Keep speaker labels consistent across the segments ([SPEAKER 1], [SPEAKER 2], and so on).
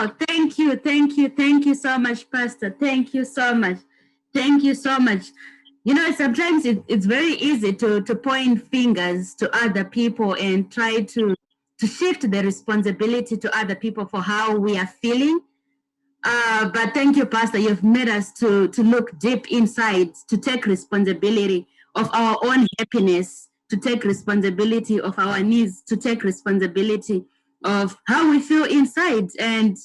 [SPEAKER 1] Wow, thank you so much, Pastor. Thank you so much. Thank you so much. You know, sometimes it's very easy to point fingers to other people and try to shift the responsibility to other people for how we are feeling. But thank you, Pastor. You've made us to look deep inside, to take responsibility of our own happiness, to take responsibility of our needs, to take responsibility of how we feel inside, and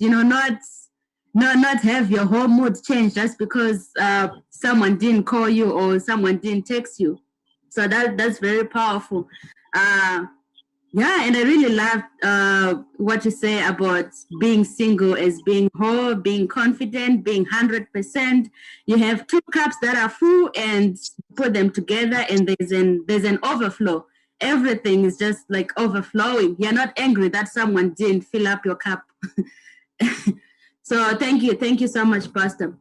[SPEAKER 1] not have your whole mood change just because someone didn't call you or someone didn't text you. So that's very powerful. Yeah, and I really love what you say about being single as being whole, being confident, being 100%. You have two cups that are full and put them together, and there's an overflow. Everything is just like overflowing. You're not angry that someone didn't fill up your cup. So thank you so much, Pastor.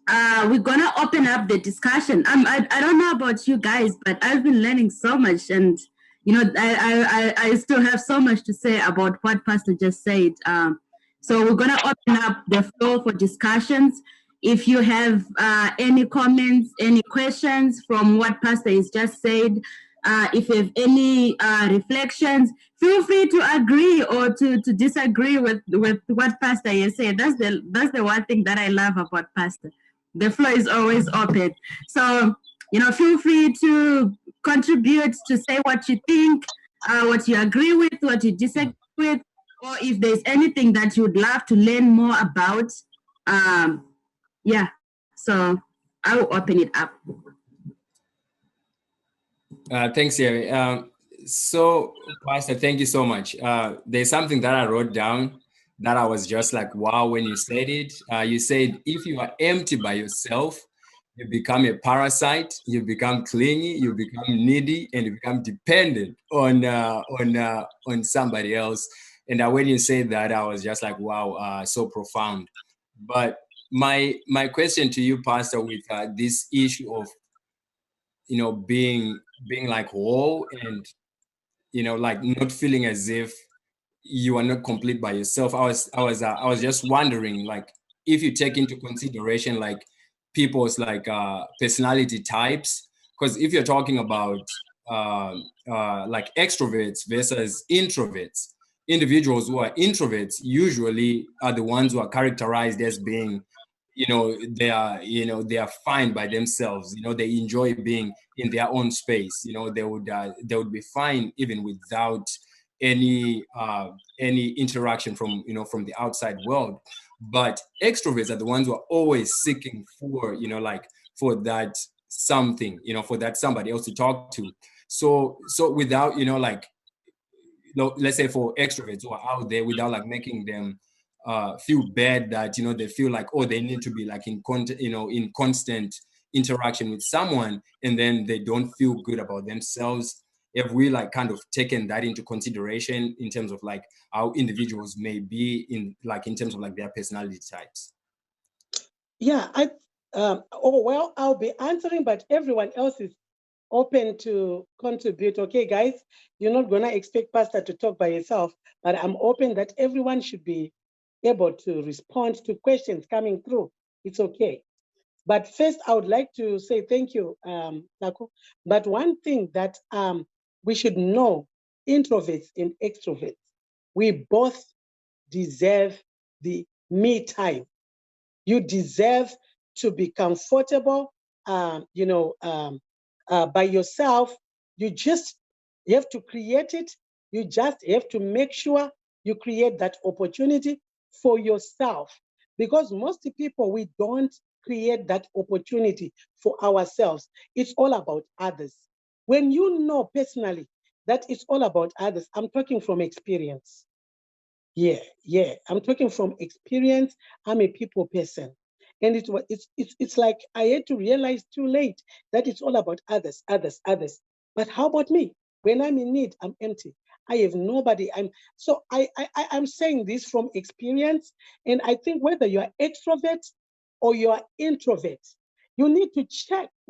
[SPEAKER 1] We're gonna open up the discussion. I don't know about you guys, but I've been learning so much, and I still have so much to say about what Pastor just said. So we're gonna open up the floor for discussions. If you have any comments, any questions from what Pastor has just said, if you have any reflections, feel free to agree or to disagree with what Pastor has said. That's the one thing that I love about Pastor. The floor is always open. So, feel free to contribute, to say what you think, what you agree with, what you disagree with, or if there's anything that you would love to learn more about. Yeah, so I will open it up.
[SPEAKER 2] Thanks, Yeri. So, Pastor, thank you so much. There's something that I wrote down that I was just like, wow, when you said it. You said, if you are empty by yourself, you become a parasite, you become clingy, you become needy, and you become dependent on somebody else. And when you said that, I was just like, wow, so profound. But my question to you, Pastor, with this issue of being like whole and like not feeling as if you are not complete by yourself. I was just wondering, like, if you take into consideration like people's like personality types, because if you're talking about like extroverts versus introverts, individuals who are introverts usually are the ones who are characterized as being they are fine by themselves. They enjoy being in their own space. They would be fine even without any interaction from the outside world. But extroverts are the ones who are always seeking for like for that something, for that somebody else to talk to. So without like, let's say for extroverts who are out there, without like making them feel bad that they feel like, oh, they need to be like in constant interaction with someone, and then they don't feel good about themselves. Have we like kind of taken that into consideration in terms of like how individuals may be in terms of like their personality types?
[SPEAKER 3] Yeah, I'll be answering, but everyone else is open to contribute. Okay, guys, you're not gonna expect Pastor to talk by yourself, but I'm open that everyone should be able to respond to questions coming through. It's okay. But first, I would like to say thank you, Naku. But one thing that we should know, introverts and extroverts, we both deserve the me time. You deserve to be comfortable, by yourself. You have to create it. You just have to make sure you create that opportunity for yourself. Because most people, we don't create that opportunity for ourselves. It's all about others. When you know personally that it's all about others, I'm talking from experience. Yeah, I'm talking from experience. I'm a people person. And it's like I had to realize too late that it's all about others. But how about me? When I'm in need, I'm empty. I have nobody. I'm saying this from experience. And I think whether you are extrovert or you are introvert, you need to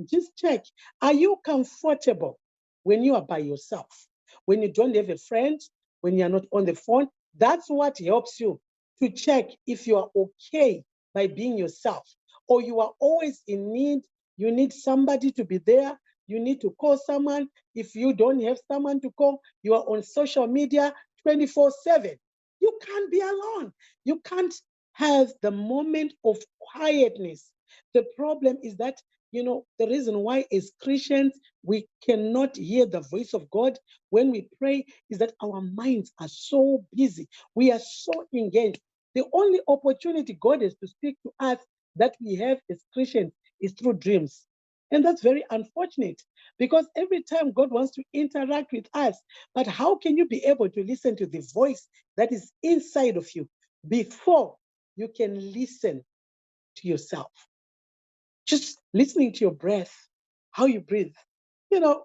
[SPEAKER 3] just check. Are you comfortable when you are by yourself? When you don't have a friend, when you're not on the phone? That's what helps you to check if you are okay by being yourself, or you are always in need. You need somebody to be there. You need to call someone. If you don't have someone to call, you are on social media 24/7. You can't be alone. You can't have the moment of quietness. The problem is that, the reason why as Christians we cannot hear the voice of God when we pray is that our minds are so busy. We are so engaged. The only opportunity God has to speak to us that we have as Christians is through dreams. And that's very unfortunate, because every time God wants to interact with us, but how can you be able to listen to the voice that is inside of you before you can listen to yourself? Just listening to your breath, how you breathe, you know,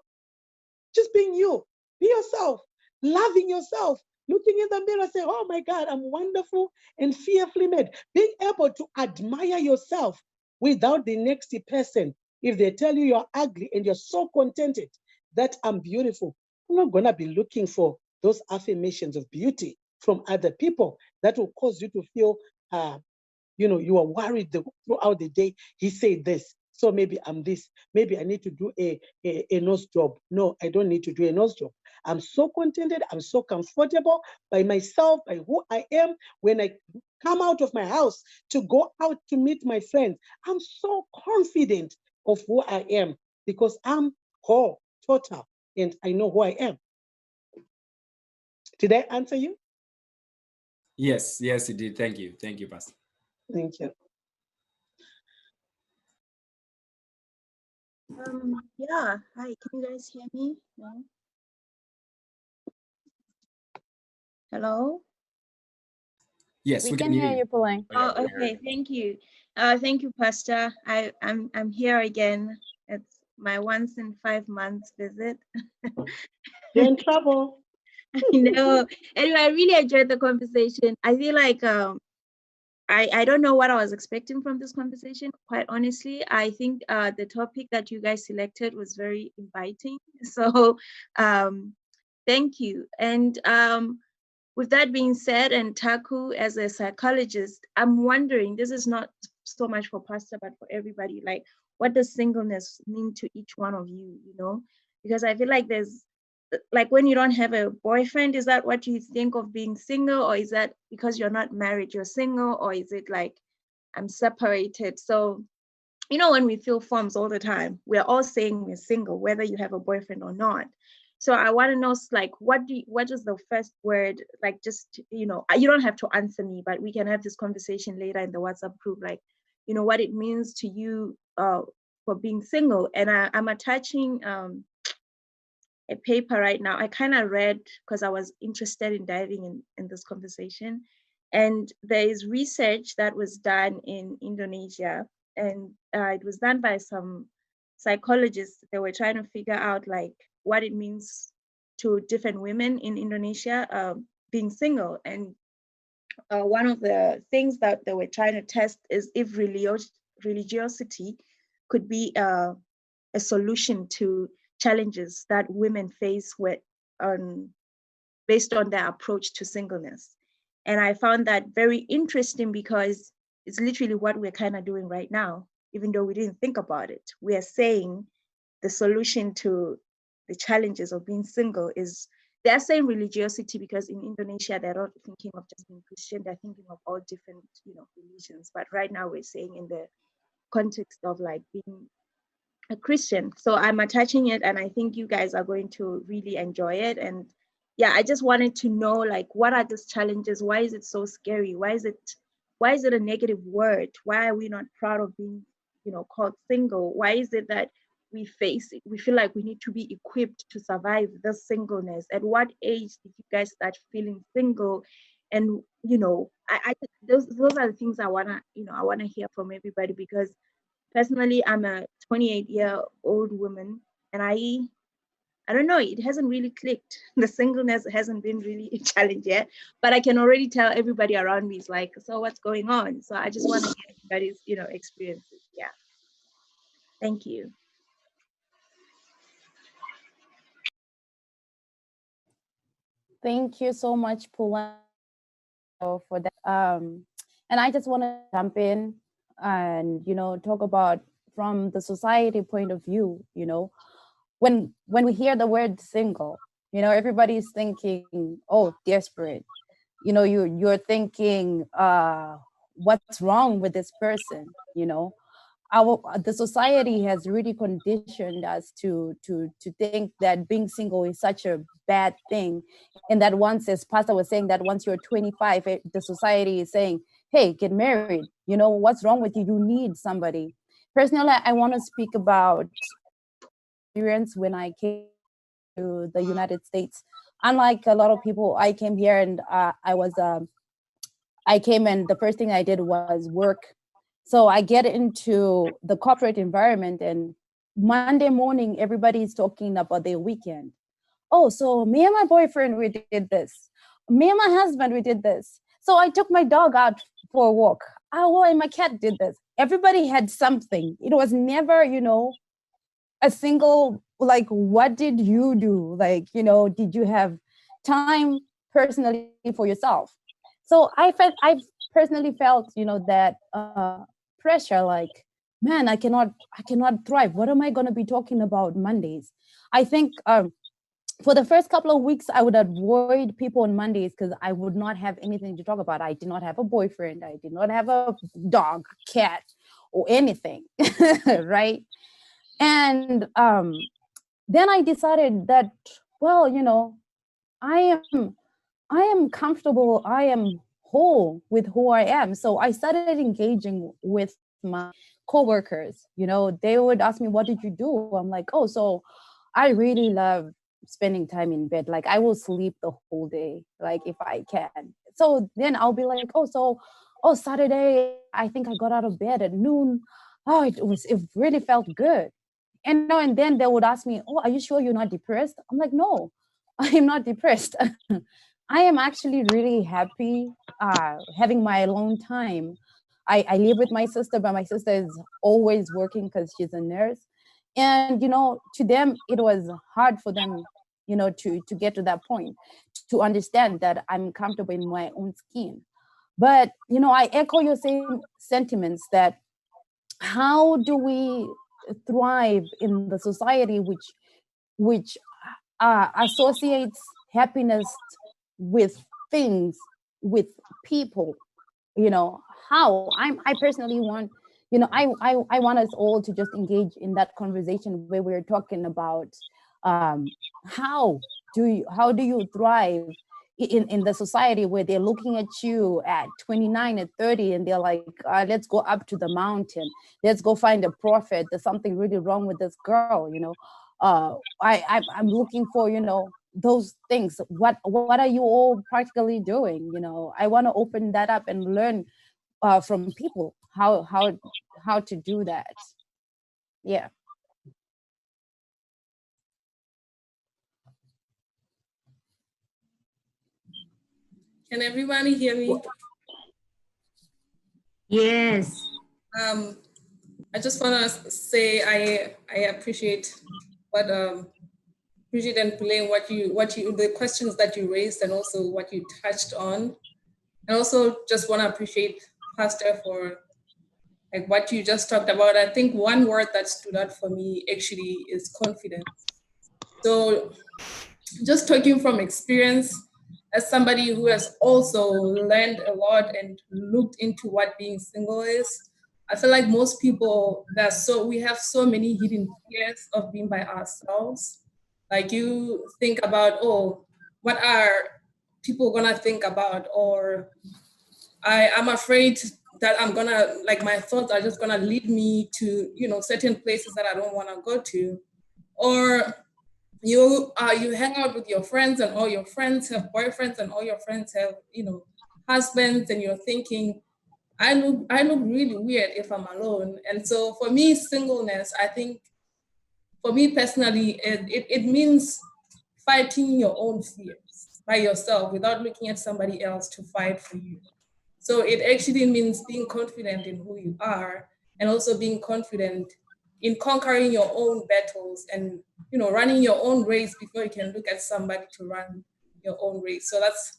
[SPEAKER 3] just being you, be yourself, loving yourself, looking in the mirror, say, oh my God, I'm wonderful and fearfully made. Being able to admire yourself without the next person. If they tell you you're ugly and you're so contented that I'm beautiful, I'm not going to be looking for those affirmations of beauty from other people that will cause you to feel you are worried throughout the day. He said this, so maybe I'm this. Maybe I need to do a nose job. No, I don't need to do a nose job. I'm so contented. I'm so comfortable by myself, by who I am. When I come out of my house to go out to meet my friends, I'm so confident of who I am because I'm whole, total, and I know who I am. Did I answer you?
[SPEAKER 2] Yes, you did. Thank you, Pastor.
[SPEAKER 3] Thank you.
[SPEAKER 4] Yeah. Hi, can you guys hear me? No? Hello?
[SPEAKER 2] Yes,
[SPEAKER 5] we can hear you, P.C.I.C.
[SPEAKER 4] Oh, okay. Thank you. Thank you, Pastor. I'm here again. It's my once in 5 months visit.
[SPEAKER 3] You're in trouble.
[SPEAKER 4] I know. Anyway, I really enjoyed the conversation. I feel like I don't know what I was expecting from this conversation, quite honestly. I think the topic that you guys selected was very inviting. So thank you. And with that being said, and Taku as a psychologist, I'm wondering, this is not so much for Pastor, but for everybody, like, what does singleness mean to each one of you, Because I feel like there's, like, when you don't have a boyfriend, is that what you think of being single? Or is that because you're not married, you're single? Or is it like, I'm separated? So, when we fill forms all the time, we're all saying we're single, whether you have a boyfriend or not. So I want to know, like, what is the first word? Like, just, you don't have to answer me, but we can have this conversation later in the WhatsApp group, like, what it means to you for being single. And I'm attaching a paper right now. I kind of read because I was interested in diving in this conversation. And there is research that was done in Indonesia, and it was done by some psychologists. They were trying to figure out like what it means to different women in Indonesia being single. And one of the things that they were trying to test is if religiosity could be a solution to challenges that women face based on their approach to singleness. And I found that very interesting because it's literally what we're kind of doing right now, even though we didn't think about it. We are saying the solution to the challenges of being single is, they're saying religiosity because in Indonesia, they're not thinking of just being Christian, they're thinking of all different, religions. But right now we're saying in the context of like being a Christian. So I'm attaching it, and I think you guys are going to really enjoy it. And yeah, I just wanted to know, like, what are these challenges? Why is it so scary? Why is it a negative word? Why are we not proud of being, called single? Why is it that we feel like we need to be equipped to survive this singleness? At what age did you guys start feeling single? And those are the things I wanna hear from everybody, because personally, I'm a 28-year-old woman, and I don't know, it hasn't really clicked. The singleness hasn't been really a challenge yet, but I can already tell everybody around me is like, so what's going on? So I just want to hear everybody's, experiences. Yeah. Thank you.
[SPEAKER 5] Thank you so much, P.C.I.C. for that. And I just want to jump in and, talk about from the society point of view, when we hear the word single, everybody's thinking, oh, desperate. You're thinking, what's wrong with this person? The society has really conditioned us to think that being single is such a bad thing, and that once, as Pastor was saying, that once you're 25, the society is saying, hey, get married, what's wrong with you, you need somebody. Personally, I want to speak about experience when I came to the United States. Unlike a lot of people, I came here and I came and the first thing I did was work. So I get into the corporate environment, and Monday morning, everybody's talking about their weekend. Oh, so me and my boyfriend, we did this. Me and my husband, we did this. So I took my dog out for a walk. Oh, and my cat did this. Everybody had something. It was never, a single, like, what did you do? Like, did you have time personally for yourself? So I've personally felt, that pressure, like, man, I cannot thrive. What am I going to be talking about Mondays? I think for the first couple of weeks, I would avoid people on Mondays because I would not have anything to talk about. I did not have a boyfriend. I did not have a dog, cat, or anything, right? And then I decided that, well, I am comfortable. I am whole with who I am. So I started engaging with my coworkers. They would ask me, what did you do? I'm like, oh, so I really love spending time in bed. Like, I will sleep the whole day, like, if I can. So then I'll be like, oh, Saturday, I think I got out of bed at noon. Oh, it really felt good. And then they would ask me, oh, are you sure you're not depressed? I'm like, no, I am not depressed. I am actually really happy having my alone time. I live with my sister, but my sister is always working because she's a nurse. And, to them, it was hard for them, to get to that point, to understand that I'm comfortable in my own skin. But, I echo your same sentiments that how do we thrive in the society which associates happiness with things, with people? How I personally want, I want us all to just engage in that conversation where we're talking about how do you thrive in the society where they're looking at you at 29 and 30 and they're like, let's go up to the mountain, let's go find a prophet, there's something really wrong with this girl. I'm looking for, those things. What are you all practically doing? I want to open that up and learn from people how to do that. Yeah.
[SPEAKER 6] Can everybody hear me?
[SPEAKER 1] Yes.
[SPEAKER 6] I just want to say I appreciate what Bridget and Pulaine, what you the questions that you raised and also what you touched on, and also just want to appreciate Pastor for like what you just talked about. I think one word that stood out for me actually is confidence. So just talking from experience, as somebody who has also learned a lot and looked into what being single is, I feel like most people we have so many hidden fears of being by ourselves. Like you think about, oh, what are people gonna think about? Or I'm afraid that I'm gonna, like my thoughts are just gonna lead me to, certain places that I don't wanna go to. Or you hang out with your friends and all your friends have boyfriends and all your friends have husbands, and you're thinking, I look really weird if I'm alone. And so for me, singleness, I think for me personally, it means fighting your own fears by yourself without looking at somebody else to fight for you. So it actually means being confident in who you are, and also being confident in conquering your own battles and running your own race before you can look at somebody to run your own race. So that's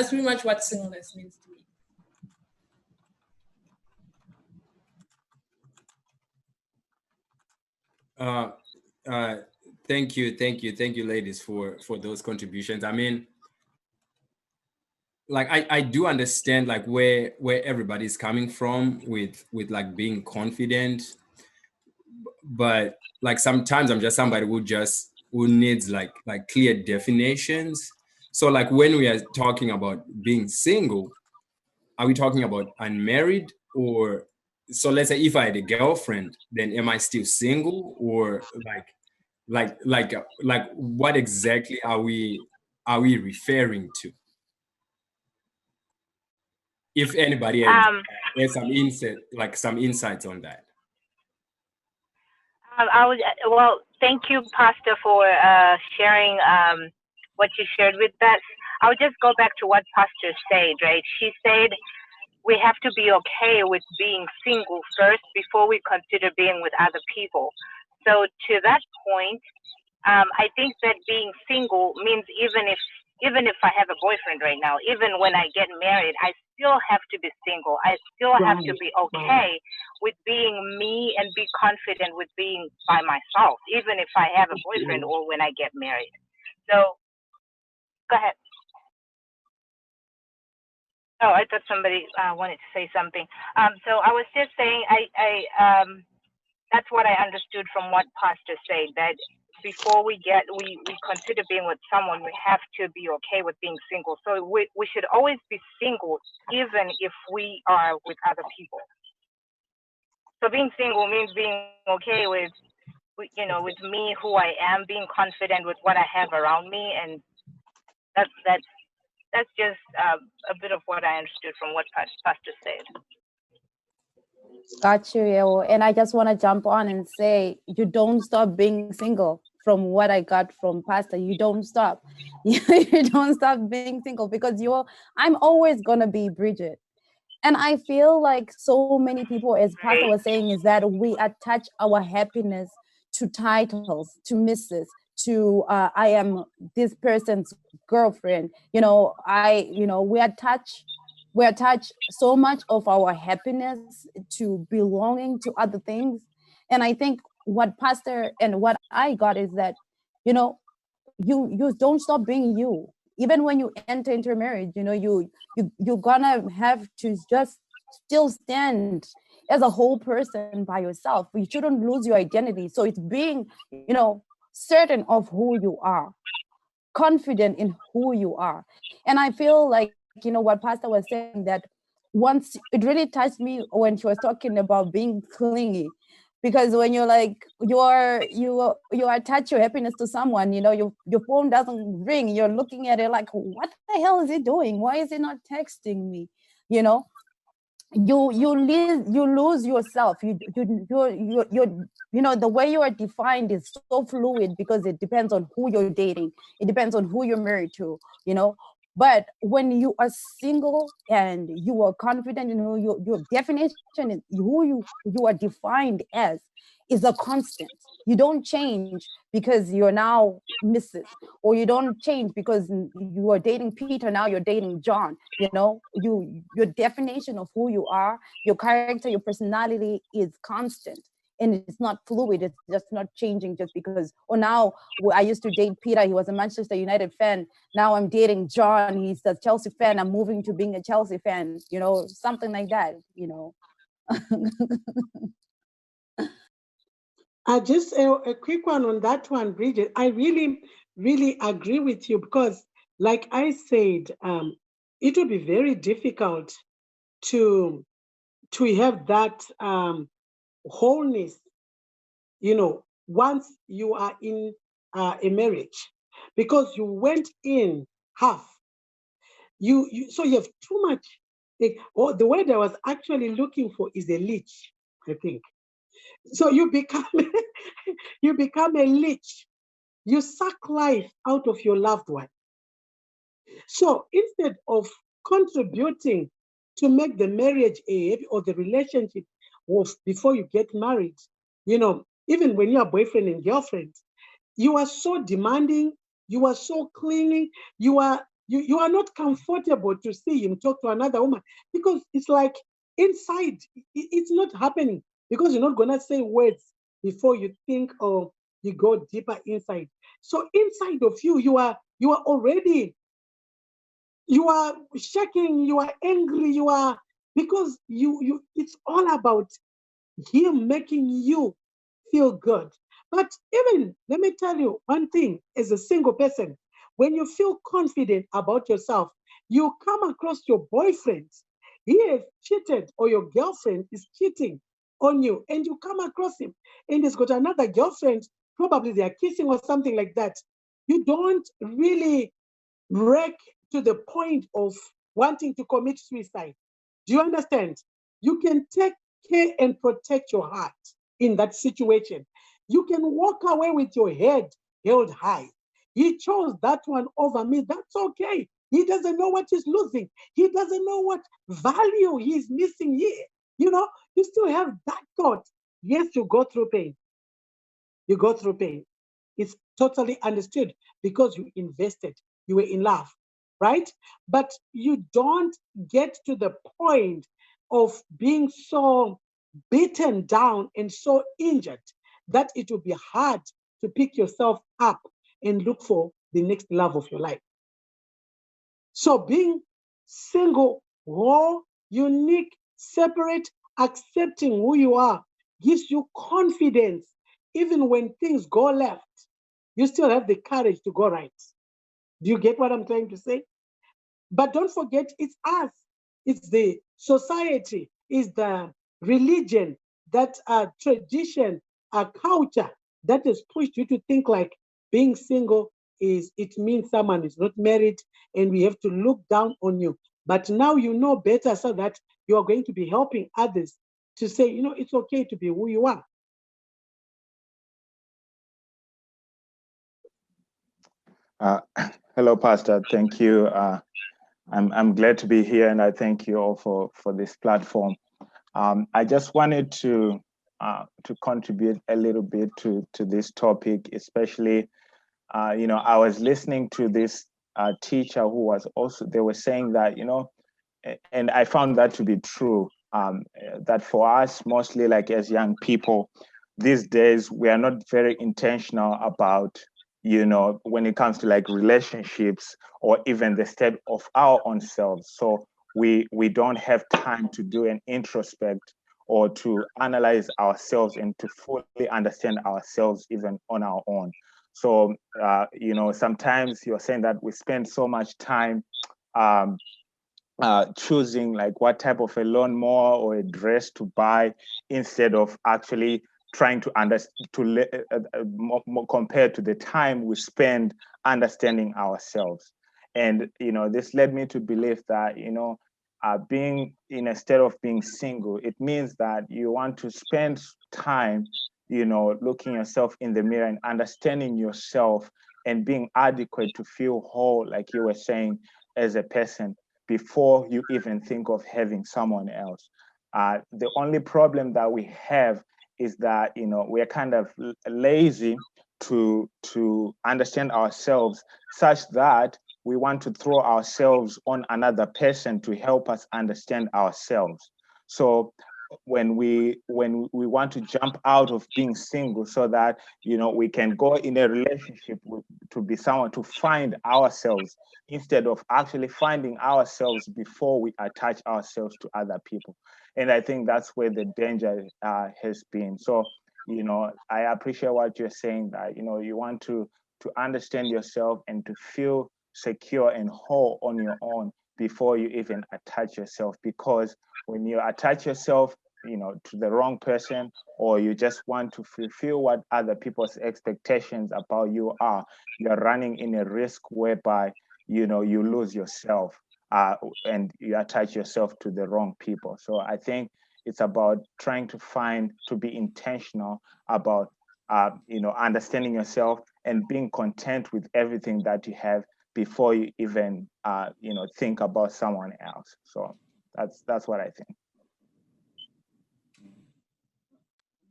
[SPEAKER 6] pretty much what singleness means to me.
[SPEAKER 2] Thank you, ladies, for those contributions. I mean, like I do understand like where everybody's coming from with like being confident, but like sometimes I'm just somebody who needs like clear definitions. So like when we are talking about being single, are we talking about unmarried? Or so let's say if I had a girlfriend, then am I still single? Or like what exactly are we referring to? If anybody has some insight, like some insights on that.
[SPEAKER 7] Well, thank you, Pastor, for sharing what you shared with us. I'll just go back to what Pastor said, right? She said we have to be okay with being single first before we consider being with other people. So to that point, I think that being single means even if I have a boyfriend right now, even when I get married, I still have to be single. I still have to be okay with being me and be confident with being by myself, even if I have a boyfriend or when I get married. So go ahead. Oh, I thought somebody wanted to say something. So I was just saying, that's what I understood from what Pastor said, that before we consider being with someone, we have to be okay with being single. So we should always be single, even if we are with other people. So being single means being okay with me, who I am, being confident with what I have around me, and that's just a bit of what I understood from what Pastor said.
[SPEAKER 5] Got you, Yeo. And I just want to jump on and say, you don't stop being single. From what I got from Pastor, you don't stop. You don't stop being single, because I'm always gonna be Bridget. And I feel like so many people, as Pastor was saying, is that we attach our happiness to titles, to Mrs., to I am this person's girlfriend. We attach so much of our happiness to belonging to other things. And I think what Pastor and what I got is that, you don't stop being you. Even when you enter into a marriage, you're gonna have to just still stand as a whole person by yourself. You shouldn't lose your identity. So it's being, certain of who you are, confident in who you are. And I feel like, what Pastor was saying, that once it really touched me when she was talking about being clingy. Because when you're like, you attach your happiness to someone, your phone doesn't ring, you're looking at it like, what the hell is he doing? Why is he not texting me? You lose yourself. The way you are defined is so fluid, because it depends on who you're dating. It depends on who you're married to, But when you are single and you are confident, your definition is who you are defined as is a constant. You don't change because you're now Mrs. Or you don't change because you are dating Peter, now you're dating John. Your definition of who you are, your character, your personality is constant. And it's not fluid. It's just not changing just because, now I used to date Peter. He was a Manchester United fan. Now I'm dating John. He's a Chelsea fan. I'm moving to being a Chelsea fan, something like that,
[SPEAKER 3] Just a quick one on that one, Bridget. I really, really agree with you, because like I said, it would be very difficult to have that wholeness, once you are in a marriage, because you went in half. So you have too much. The word I was actually looking for is a leech, I think. So you become a leech. You suck life out of your loved one. So instead of contributing to make the marriage or the relationship before you get married, even when you're boyfriend and girlfriend, you are so demanding, you are so clingy, you are you are not comfortable to see him talk to another woman because it's like inside, it's not happening because you're not gonna say words before you think or you go deeper inside. So inside of you, you are already, you are shaking, you are angry, you are, because you it's all about him making you feel good. But even, let me tell you one thing, as a single person, when you feel confident about yourself, you come across your boyfriend, he has cheated, or your girlfriend is cheating on you, and you come across him and he's got another girlfriend, probably they are kissing or something like that. You don't really wreck to the point of wanting to commit suicide. Do you understand? You can take care and protect your heart in that situation. You can walk away with your head held high. He chose that one over me. That's okay. He doesn't know what he's losing. He doesn't know what value he's missing here. You know, you still have that thought. Yes, you go through pain. You go through pain. It's totally understood because you invested, you were in love, right? But you don't get to the point of being so beaten down and so injured that it will be hard to pick yourself up and look for the next love of your life. So being single, whole, unique, separate, accepting who you are gives you confidence. Even when things go left, you still have the courage to go right. Do you get what I'm trying to say? But don't forget, it's us. It's the society, it's the religion, that tradition, culture that has pushed you to think like being single is, it means someone is not married and we have to look down on you. But now you know better, so that you are going to be helping others to say, you know, it's okay to be who you are.
[SPEAKER 8] Hello, Pastor. Thank you. I'm glad to be here, and I thank you all for this platform. I just wanted to contribute a little bit to this topic, especially, I was listening to this teacher who was also, they were saying that, and I found that to be true, that for us, mostly like as young people, these days, we are not very intentional about, when it comes to like relationships or even the step of our own selves. So we don't have time to do an introspect or to analyze ourselves and to fully understand ourselves even on our own. So, sometimes you're saying that we spend so much time choosing like what type of a lawnmower or a dress to buy instead of actually trying to understand, more compared to the time we spend understanding ourselves. And this led me to believe that being in a state of being single, it means that you want to spend time looking yourself in the mirror and understanding yourself and being adequate to feel whole, like you were saying, as a person, before you even think of having someone else. The only problem that we have is that we're kind of lazy to understand ourselves, such that we want to throw ourselves on another person to help us understand ourselves. So when we want to jump out of being single, so that we can go in a relationship to be someone, to find ourselves, instead of actually finding ourselves before we attach ourselves to other people. And I think that's where the danger has been. So I appreciate what you're saying, that you want to understand yourself and to feel secure and whole on your own before you even attach yourself. Because when you attach yourself to the wrong person, or you just want to fulfill what other people's expectations about you are, you're running in a risk whereby you lose yourself, and you attach yourself to the wrong people. So I think it's about trying to be intentional about understanding yourself and being content with everything that you have before you even think about someone else. So that's what I think.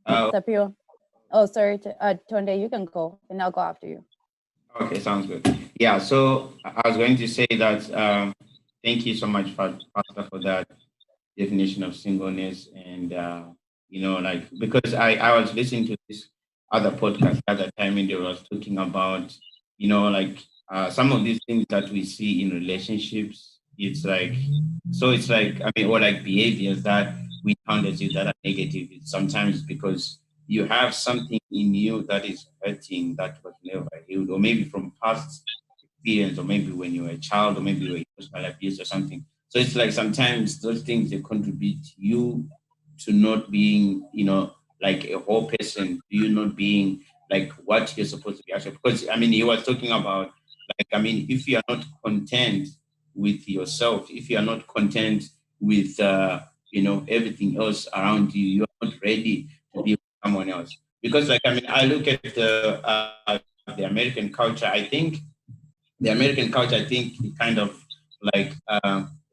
[SPEAKER 5] Tapio. Oh, sorry, Tonde, you can go, and I'll go after you.
[SPEAKER 2] Okay, sounds good.
[SPEAKER 9] Yeah, so I was going to say that thank you so much, Pastor, for that definition of singleness. And, like, because I was listening to this other podcast at the time and they was talking about, some of these things that we see in relationships. It's like, I mean, or like behaviors that we count as you that are negative. It's sometimes because you have something in you that is hurting that was never healed, or maybe from past experience, or maybe when you were a child, or maybe you were emotional abuse or something. So it's like sometimes those things they contribute you to not being, like a whole person, to you not being like what you're supposed to be actually. Because I mean, he was talking about like, I mean, if you are not content with yourself, if you are not content with everything else around you, you are not ready to be with someone else. Because like, I mean, I look at the American culture. I think it kind of like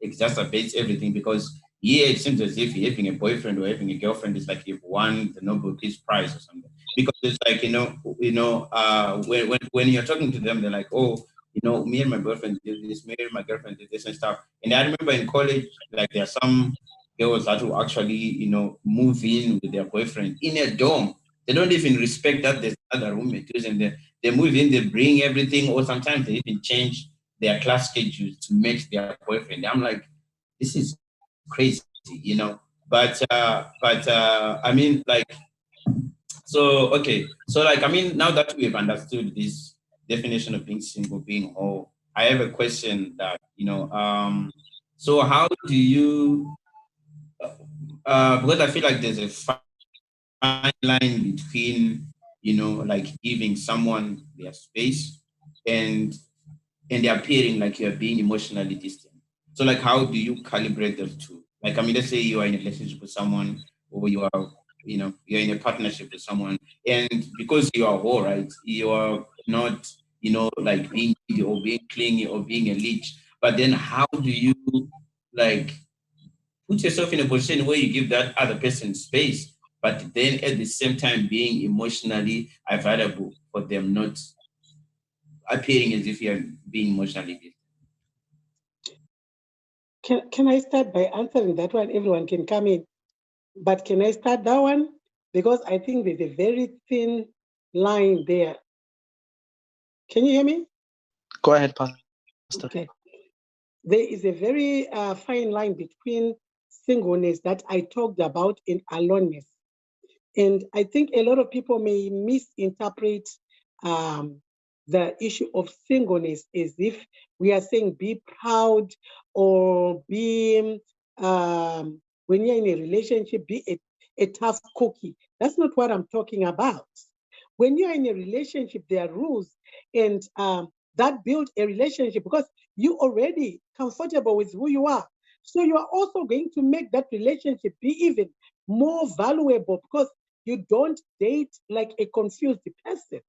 [SPEAKER 9] exacerbates everything, because here it seems as if having a boyfriend or having a girlfriend is like you've won the Nobel Peace Prize or something. Because it's like, when you're talking to them, they're like, oh, me and my boyfriend did this, me and my girlfriend did this and stuff. And I remember in college, like there are some girls that will actually, move in with their boyfriend in a dorm. They don't even respect that there's other roommate, and they move in, they bring everything, or sometimes they even change their class schedules to match their boyfriend. I'm like, this is crazy, But I mean, like, so okay, so like, I mean, now that we've understood this definition of being single, being whole, I have a question that so how do you? Because I feel like there's a fine line between like giving someone their space and they're appearing like you're being emotionally distant. So like, how do you calibrate those two? Like, I mean, let's say you are in a relationship with someone, or you are, you're in a partnership with someone, and because you are whole, right? You are not, like being needy or being clingy or being a leech. But then how do you like put yourself in a position where you give that other person space, but then at the same time being emotionally available for them, not appearing as if you're being emotionally distant?
[SPEAKER 3] Can I start by answering that one? Everyone can come in. But can I start that one? Because I think there's a very thin line there. Can you hear me?
[SPEAKER 10] Go ahead, Pastor.
[SPEAKER 3] Okay. There is a very fine line between singleness that I talked about and aloneness. And I think a lot of people may misinterpret the issue of singleness as if we are saying be proud, or be, when you're in a relationship, be a tough cookie. That's not what I'm talking about. When you're in a relationship, there are rules, and that build a relationship because you're already comfortable with who you are. So you are also going to make that relationship be even more valuable because you don't date like a confused person.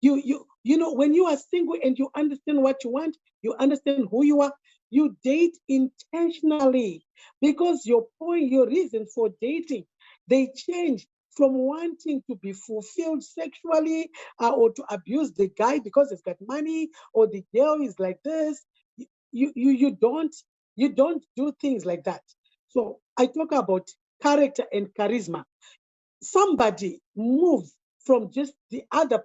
[SPEAKER 3] When you are single and you understand what you want, you understand who you are, you date intentionally, because your reason for dating, they change from wanting to be fulfilled sexually, or to abuse the guy because he's got money, or the girl is like this. You don't do things like that. So I talk about character and charisma. Somebody moves from just the other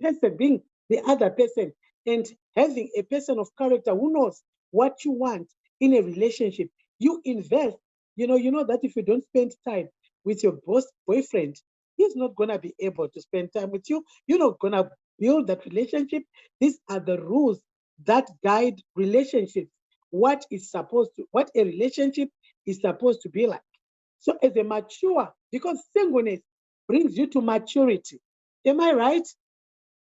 [SPEAKER 3] person being the other person and having a person of character who knows what you want in a relationship. You invest. You know that if you don't spend time with your boyfriend, he's not gonna be able to spend time with you. You're not gonna build that relationship. These are the rules that guide relationships. What a relationship is supposed to be like. So as a mature, because singleness brings you to maturity. Am I right?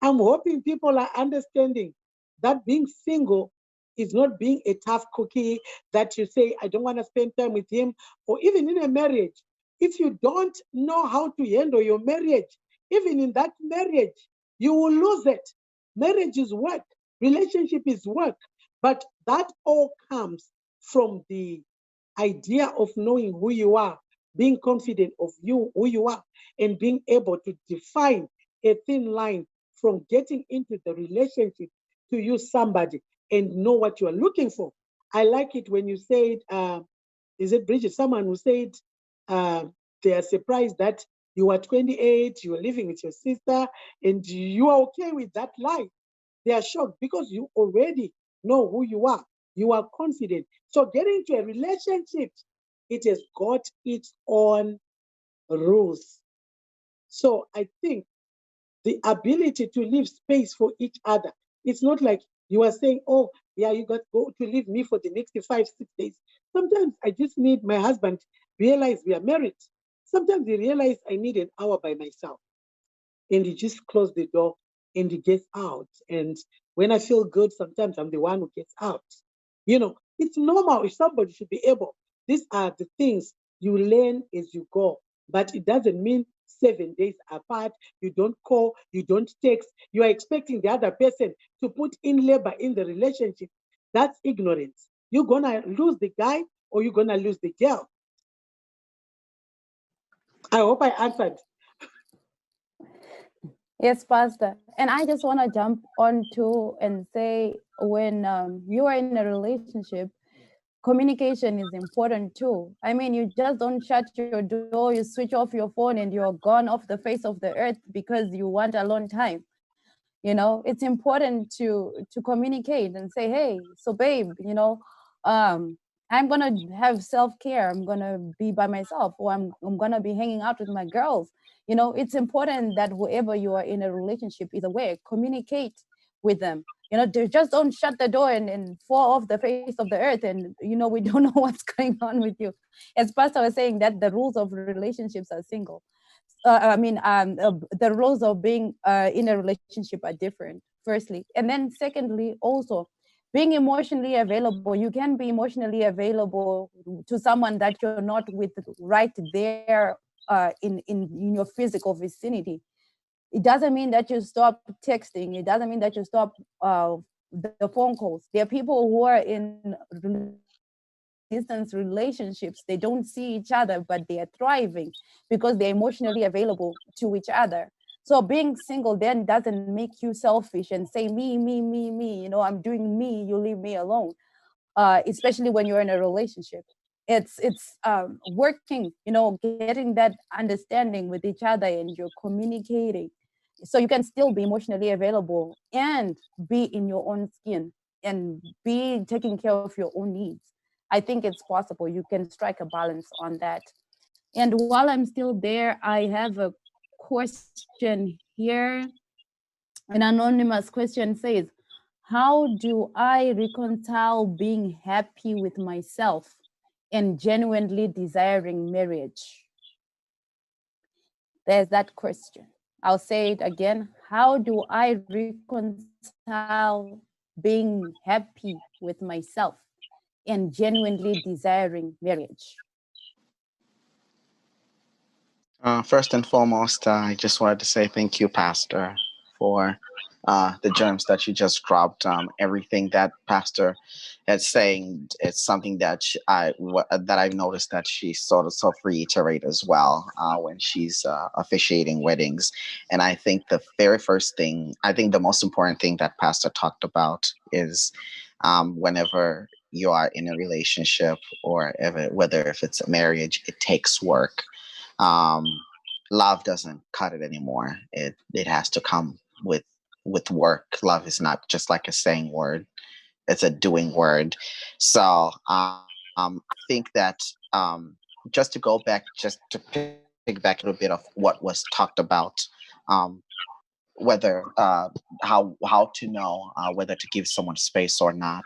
[SPEAKER 3] I'm hoping people are understanding that being single is not being a tough cookie that you say, I don't want to spend time with him, or even in a marriage. If you don't know how to handle your marriage, even in that marriage, you will lose it. Marriage is work, relationship is work, but that all comes from the idea of knowing who you are, being confident of who you are, and being able to define a thin line from getting into the relationship to use somebody and know what you are looking for. I like it when you said, is it Bridget? Someone who said they are surprised that you are 28, you are living with your sister, and you are okay with that life. They are shocked because you already know who you are. You are confident. So getting into a relationship, it has got its own rules. So I think the ability to leave space for each other, it's not like you are saying, oh, yeah, you got to go to leave me for the next 5, 6 days. Sometimes I just need my husband realize we are married. Sometimes he realize I need an hour by myself. And he just close the door and he gets out. And when I feel good, sometimes I'm the one who gets out. You know, it's normal. If somebody should be able. These are the things you learn as you go. But it doesn't mean 7 days apart, you don't call, you don't text. You are expecting the other person to put in labor in the relationship. That's ignorance. You're going to lose the guy or you're going to lose the girl. I hope I answered.
[SPEAKER 5] Yes, Pastor. And I just want to jump on too and say when you are in a relationship, communication is important too. I mean, you just don't shut your door, you switch off your phone and you're gone off the face of the earth because you want alone time. You know, it's important to communicate and say, hey, so babe, you know, I'm gonna have self-care, I'm gonna be by myself, or I'm gonna be hanging out with my girls. You know, it's important that whoever you are in a relationship is aware, communicate with them. You know, just don't shut the door and fall off the face of the earth and, you know, we don't know what's going on with you. As Pastor was saying, that the rules of relationships are single. The rules of being in a relationship are different, firstly. And then secondly, also, being emotionally available, you can be emotionally available to someone that you're not with right there in your physical vicinity. It doesn't mean that you stop texting. It doesn't mean that you stop the phone calls. There are people who are in distance relationships. They don't see each other, but they are thriving because they're emotionally available to each other. So being single then doesn't make you selfish and say me, me, me, me. You know, I'm doing me. You leave me alone. Especially when you're in a relationship, it's working. You know, getting that understanding with each other and you're communicating, so you can still be emotionally available and be in your own skin and be taking care of your own needs. I think it's possible. You can strike a balance on that. And while I'm still there, I have a question here. An anonymous question says, how do I reconcile being happy with myself and genuinely desiring marriage? There's that question. I'll say it again. How do I reconcile being happy with myself and genuinely desiring marriage?
[SPEAKER 10] First and foremost, I just wanted to say thank you, Pastor, for the gems that you just dropped. Everything that Pastor is saying, it's something that that I've noticed that she sort of self-reiterate as well when she's officiating weddings. And I think the very first thing, I think the most important thing that Pastor talked about is whenever you are in a relationship or whether if it's a marriage, it takes work. um, Love doesn't cut it anymore. It has to come with work. Love is not just like a saying word; it's a doing word. So I think that just to go back, just to pick back a little bit of what was talked about, um, whether how to know whether to give someone space or not.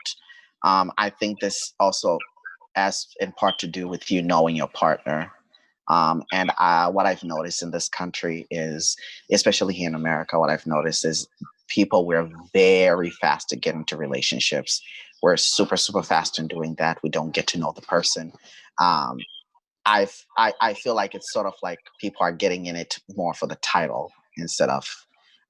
[SPEAKER 10] I think this also has in part to do with you knowing your partner. And what I've noticed in this country is, especially here in America, what I've noticed is people, we're very fast to get into relationships. We're super, super fast in doing that. We don't get to know the person. Um, I feel like it's sort of like people are getting in it more for the title instead of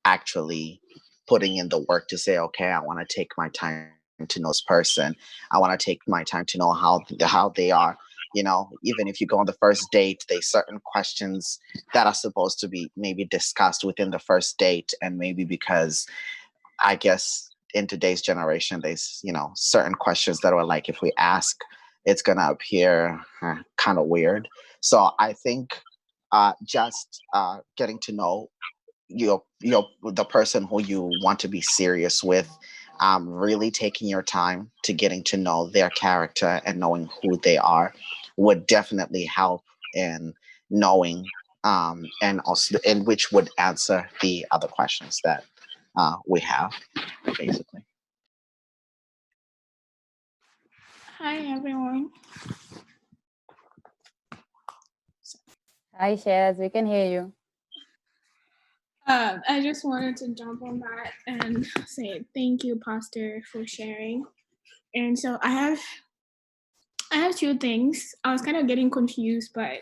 [SPEAKER 10] actually putting in the work to say, okay, I want to take my time to know this person. I want to take my time to know how they are. You know, even if you go on the first date, there's certain questions that are supposed to be maybe discussed within the first date, and maybe because I guess in today's generation, there's, certain questions that are like, if we ask, it's going to appear kind of weird. So I think just getting to know the person who you want to be serious with, really taking your time to getting to know their character and knowing who they are would definitely help in knowing, and also in which would answer the other questions that we have, basically.
[SPEAKER 11] Hi, everyone.
[SPEAKER 5] Hi, Shaz, we can hear you.
[SPEAKER 11] I just wanted to jump on that and say thank you, Pastor, for sharing. And so I have two things. I was kind of getting confused, but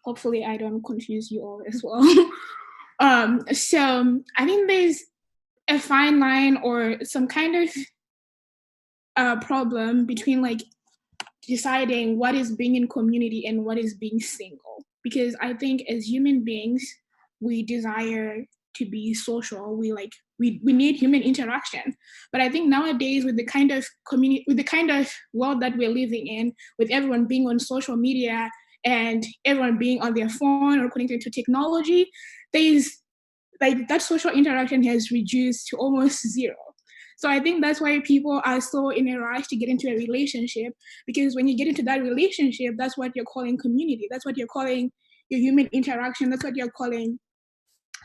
[SPEAKER 11] hopefully I don't confuse you all as well. So I think there's a fine line or some kind of problem between like deciding what is being in community and what is being single. Because I think as human beings, we desire to be social. We need human interaction. But I think nowadays with the kind of community, with the kind of world that we're living in, with everyone being on social media and everyone being on their phone or connected to technology, there's like that social interaction has reduced to almost zero. So I think that's why people are so in a rush to get into a relationship, because when you get into that relationship, that's what you're calling community. That's what you're calling your human interaction. That's what you're calling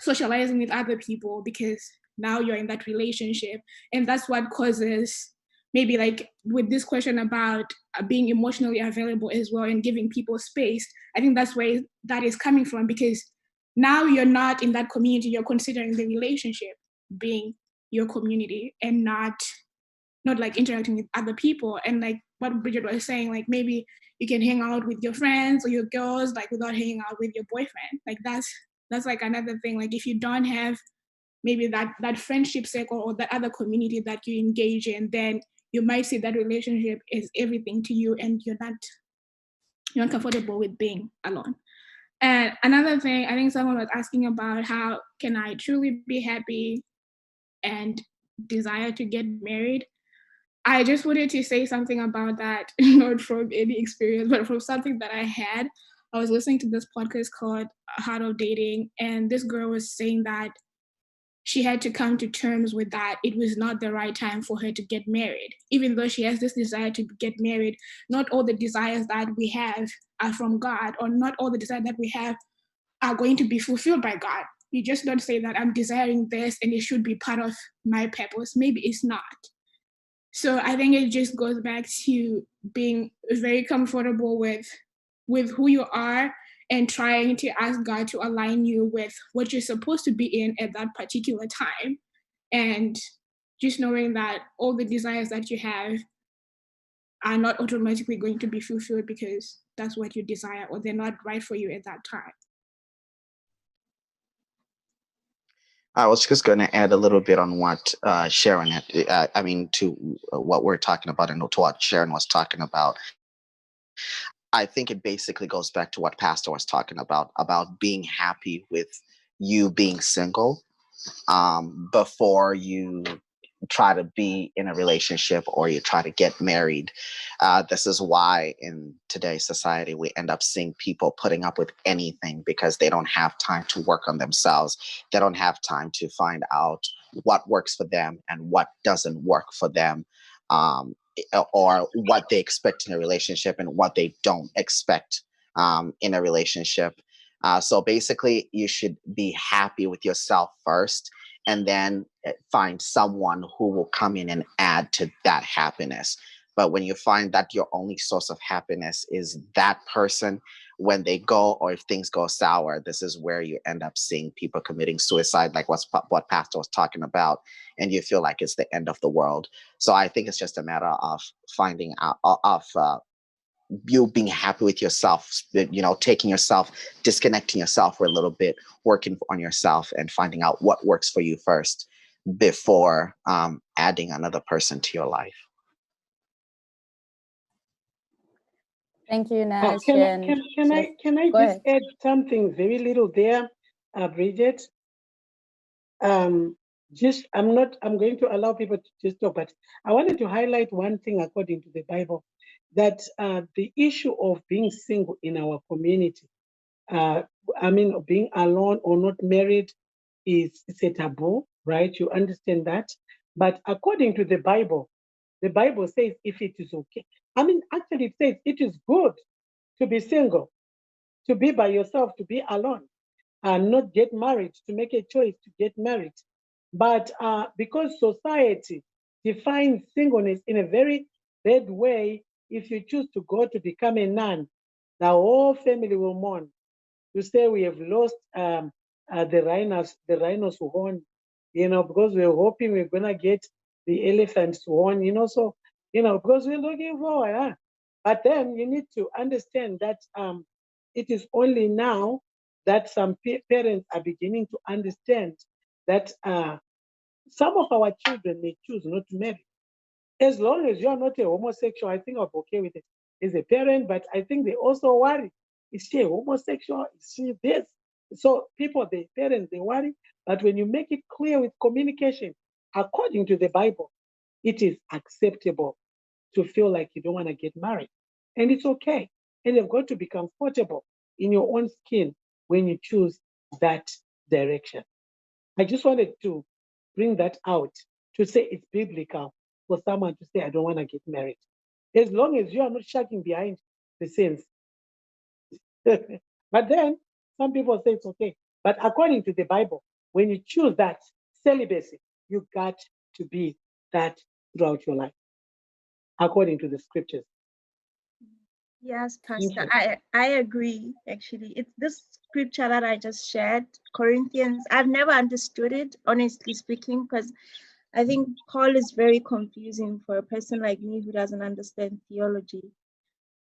[SPEAKER 11] socializing with other people, because now you're in that relationship. And that's what causes, maybe like with this question about being emotionally available as well and giving people space, I think that's where that is coming from, because now you're not in that community, you're considering the relationship being your community and not like interacting with other people. And like what Bridget was saying, like maybe you can hang out with your friends or your girls like without hanging out with your boyfriend. Like that's like another thing. Like if you don't have maybe that friendship circle or that other community that you engage in, then you might see that relationship is everything to you and you're not comfortable with being alone. And another thing, I think someone was asking about how can I truly be happy and desire to get married. I just wanted to say something about that, not from any experience, but from something that I had. I was listening to this podcast called Heart of Dating, and this girl was saying that she had to come to terms with that it was not the right time for her to get married. Even though she has this desire to get married, not all the desires that we have are from God, or not all the desires that we have are going to be fulfilled by God. You just don't say that I'm desiring this and it should be part of my purpose. Maybe it's not. So I think it just goes back to being very comfortable with who you are and trying to ask God to align you with what you're supposed to be in at that particular time. And just knowing that all the desires that you have are not automatically going to be fulfilled because that's what you desire, or they're not right for you at that time.
[SPEAKER 10] I was just going to add a little bit on what Sharon had, to what we're talking about and to what Sharon was talking about. I think it basically goes back to what Pastor was talking about being happy with you being single before you try to be in a relationship or you try to get married. This is why in today's society, we end up seeing people putting up with anything because they don't have time to work on themselves. They don't have time to find out what works for them and what doesn't work for them, or what they expect in a relationship and what they don't expect in a relationship. So basically, you should be happy with yourself first, and then find someone who will come in and add to that happiness. But when you find that your only source of happiness is that person, when they go or if things go sour, this is where you end up seeing people committing suicide, like what Pastor was talking about, and you feel like it's the end of the world. So I think it's just a matter of finding out, you being happy with yourself, taking yourself, disconnecting yourself for a little bit, working on yourself and finding out what works for you first before adding another person to your life.
[SPEAKER 5] Thank you, Nash.
[SPEAKER 3] Can I just add something very little there, Bridget? I'm going to allow people to just talk, but I wanted to highlight one thing according to the Bible, that the issue of being single in our community, being alone or not married, it's a taboo, right? You understand that? But according to the Bible says if it is okay. Actually, it says it is good to be single, to be by yourself, to be alone, and not get married, to make a choice to get married. But because society defines singleness in a very bad way, if you choose to go to become a nun, the whole family will mourn. To say we have lost the rhino's horn, because we're hoping we're gonna get the elephant's horn, so, because we're looking forward. Huh? But then you need to understand that it is only now that some parents are beginning to understand that some of our children may choose not to marry. As long as you're not a homosexual, I think I'm okay with it as a parent, but I think they also worry. Is she a homosexual? Is she this? So parents, they worry. But when you make it clear with communication, according to the Bible, it is acceptable to feel like you don't want to get married. And it's okay. And you've got to be comfortable in your own skin when you choose that direction. I just wanted to bring that out to say it's biblical for someone to say, I don't want to get married. As long as you are not shagging behind the scenes. But then some people say it's okay. But according to the Bible, when you choose that celibacy, you got to be that throughout your life, according to the scriptures.
[SPEAKER 4] Yes,
[SPEAKER 3] Thank
[SPEAKER 4] Pastor,
[SPEAKER 3] you.
[SPEAKER 4] I agree. Actually, it's this scripture that I just shared, Corinthians. I've never understood it, honestly speaking, because I think Paul is very confusing for a person like me who doesn't understand theology.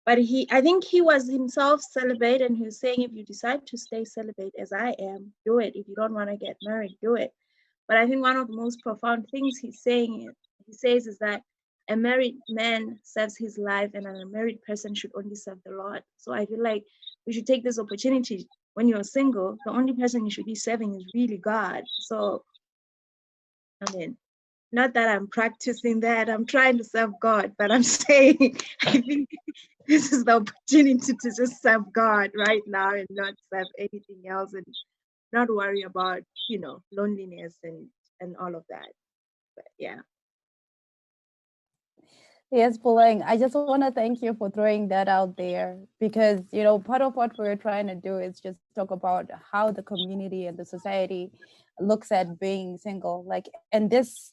[SPEAKER 4] But I think he was himself celibate, and he was saying, if you decide to stay celibate as I am, do it. If you don't want to get married, do it. But I think one of the most profound things he says is that a married man serves his life, and a married person should only serve the Lord. So I feel like we should take this opportunity. When you're single, the only person you should be serving is really God. So, I mean, not that I'm practicing that, I'm trying to serve God, but I'm saying, I think this is the opportunity to just serve God right now and not serve anything else, and not worry about, loneliness and all of that. But yeah.
[SPEAKER 5] Yes, Puleng, I just want to thank you for throwing that out there, because, part of what we're trying to do is just talk about how the community and the society looks at being single. Like, and this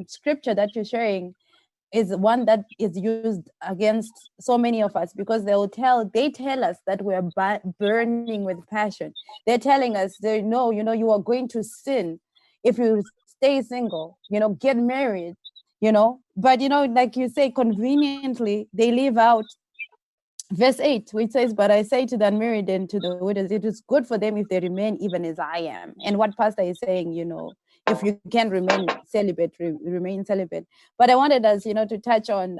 [SPEAKER 5] scripture that you're sharing is one that is used against so many of us, because they tell us that we're burning with passion. They're telling us, you are going to sin if you stay single, get married, but like you say, conveniently they leave out verse 8, which says, but I say to the unmarried and to the widows, it is good for them if they remain even as I am. And what Pastor is saying, if you can remain celibate, remain celibate. But I wanted us, to touch on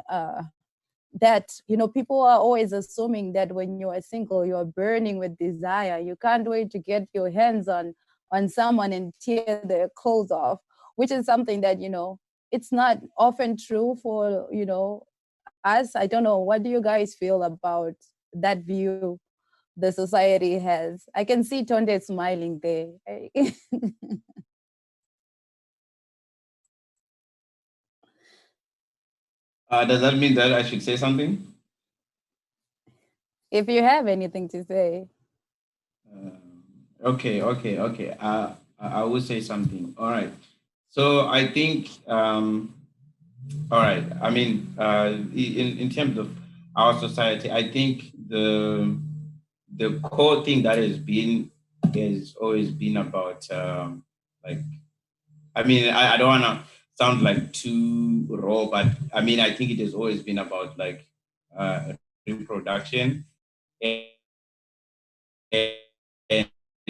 [SPEAKER 5] that, people are always assuming that when you are single, you are burning with desire. You can't wait to get your hands on someone and tear their clothes off, which is something that, it's not often true for, us. I don't know. What do you guys feel about that view the society has? I can see Tonde smiling there.
[SPEAKER 9] Does that mean that I should say something?
[SPEAKER 5] If you have anything to say.
[SPEAKER 9] Okay. I will say something. All right. So I think, all right. I mean, in terms of our society, I think the core thing that has always been about, like, I mean, I don't want to sound like too raw, but I mean, I think it has always been about like reproduction. And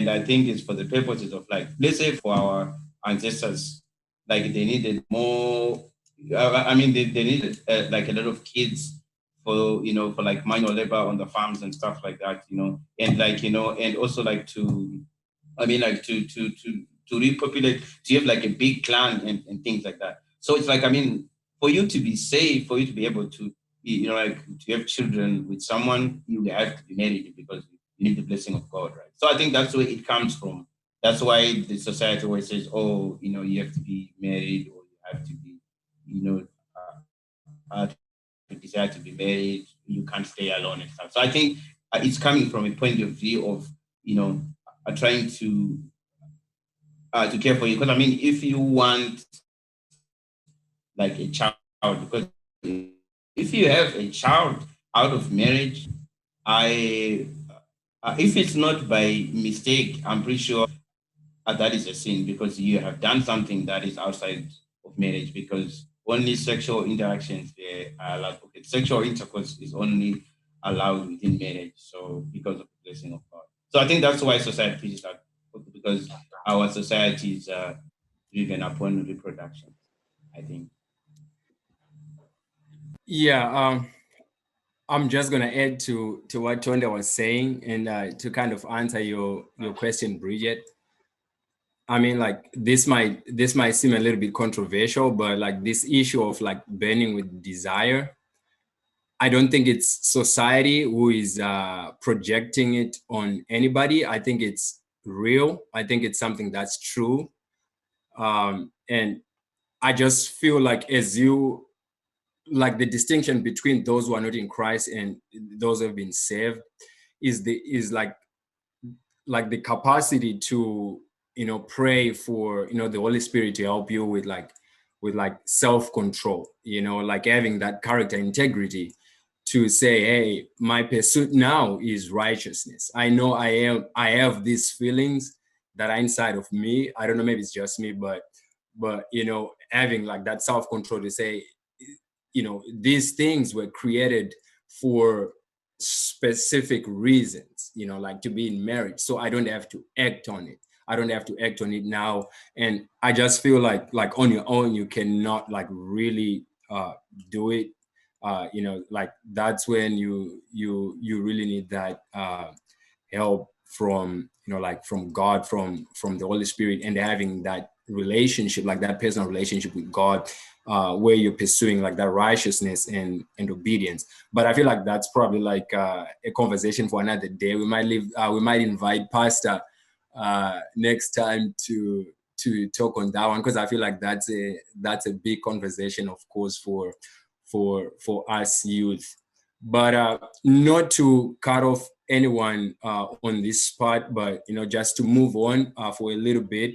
[SPEAKER 9] I think it's for the purposes of, like, let's say for our ancestors, like they needed more, I mean, they needed like a lot of kids for, for like manual labor on the farms and stuff like that, and like, and also like to, I mean, like to repopulate, to have like a big clan and things like that. So it's like, I mean, for you to be safe, for you to be able to, you know, like to have children with someone, you have to be married because you need the blessing of God, right? So I think that's where it comes from. That's why the society always says, oh, you know, you have to be married, or you have to be, you know, to desire to be married, you can't stay alone and stuff. So I think it's coming from a point of view of, you know, trying to care for you. Because I mean, if you want like a child, because if you have a child out of marriage, if it's not by mistake, I'm pretty sure that is a sin, because you have done something that is outside of marriage, because only sexual interactions there are allowed. Okay, sexual intercourse is only allowed within marriage. So because of the blessing of God. So I think that's why society preaches that, because our society is driven upon reproduction, I think.
[SPEAKER 2] Yeah, I'm just gonna add to what Tonda was saying, and to kind of answer your question, Bridget. I mean, like this might seem a little bit controversial, but like this issue of like burning with desire, I don't think it's society who is projecting it on anybody. I think it's real. I think it's something that's true, and I just feel like like the distinction between those who are not in Christ and those who have been saved is like the capacity to, you know, pray for, you know, the Holy Spirit to help you with like self-control, you know, like having that character integrity to say, hey, my pursuit now is righteousness. I know I have these feelings that are inside of me. I don't know, maybe it's just me, but you know, having like that self-control to say, you know, these things were created for specific reasons, you know, like to be in marriage. So I don't have to act on it. I don't have to act on it now. And I just feel like on your own, you cannot like really do it. You know, like that's when you really need that help from, you know, like from God, from the Holy Spirit, and having that relationship, like that personal relationship with God, where you're pursuing like that righteousness and obedience. But I feel like that's probably like a conversation for another day. We might invite Pastor next time to talk on that one, because I feel like that's a big conversation, of course, for us youth. But not to cut off anyone on this spot, but, you know, just to move on for a little bit.